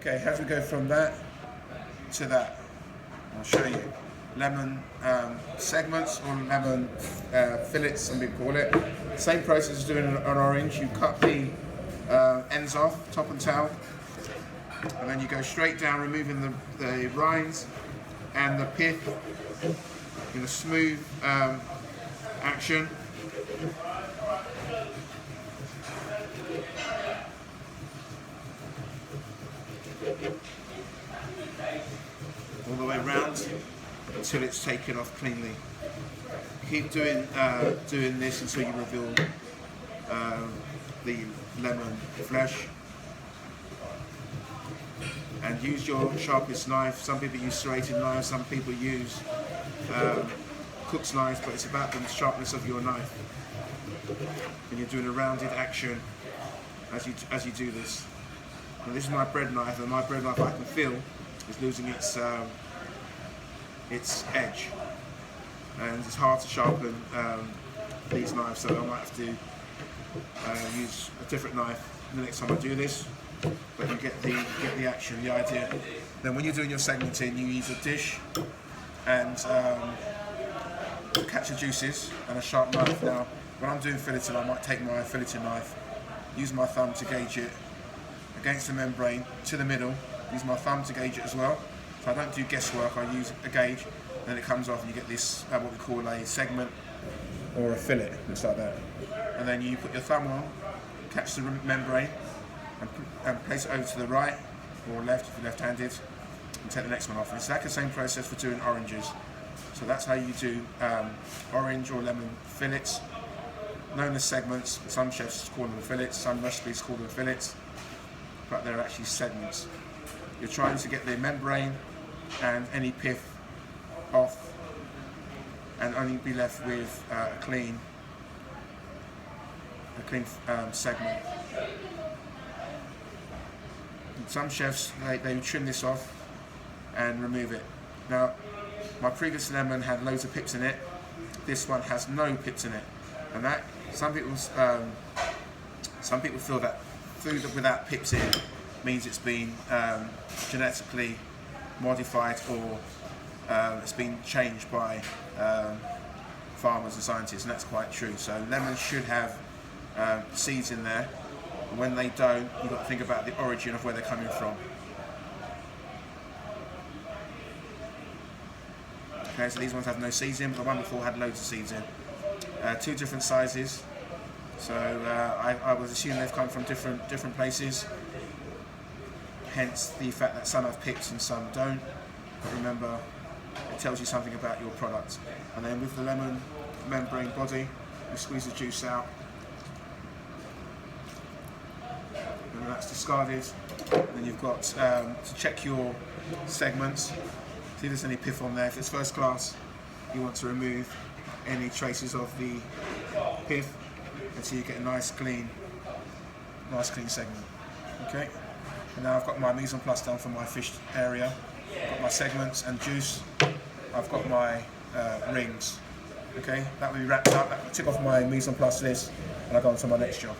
Okay, how do we go from that to that? I'll show you. Lemon segments, or lemon fillets, some people call it. Same process as doing an orange. You cut the ends off, top and tail, and then you go straight down, removing the rinds and the pith in a smooth action. All the way round until it's taken off cleanly. Keep doing this until you reveal the lemon flesh. And use your sharpest knife. Some people use serrated knives, some people use cook's knives, but it's about the sharpness of your knife. And you're doing a rounded action as you do this. Now this is my bread knife, and my bread knife I can feel is losing its edge, and it's hard to sharpen these knives, so I might have to use a different knife the next time I do this. But you get the action, the idea. Then when you're doing your segmenting, you use a dish and catch the juices and a sharp knife. Now when I'm doing filleting, I might take my filleting knife, use my thumb to gauge it against the membrane to the middle, use my thumb to gauge it as well. So I don't do guesswork, I use a gauge, then it comes off and you get this, what we call a segment or a fillet, looks like that. And then you put your thumb on, catch the membrane, and place it over to the right or left if you're left-handed, and take the next one off. And it's like the same process for doing oranges. So that's how you do orange or lemon fillets, known as segments. Some chefs call them fillets, some recipes call them fillets, but they're actually segments. You're trying to get the membrane and any pith off, and only be left with a clean segment. And some chefs they trim this off and remove it. Now, my previous lemon had loads of pips in it. This one has no pips in it, and that some people feel that food without pips in means it's been genetically modified, or it's been changed by farmers and scientists, and that's quite true. So lemons should have seeds in there, and when they don't, you've got to think about the origin of where they're coming from. Okay, so these ones have no seeds in, but the one before had loads of seeds in. Two different sizes, so I would assume they've come from different places. Hence the fact that some have pips and some don't. But remember, it tells you something about your product. And then with the lemon membrane body, you squeeze the juice out, and that's discarded. And then you've got to check your segments, see if there's any pith on there. If it's first class, you want to remove any traces of the pith until you get a nice clean segment. Okay. And now I've got my mise en place done for my fish area. I've got my segments and juice. I've got my rings. Okay, that will be wrapped up. I'll tick off my mise en place list, and I'll go on to my next job.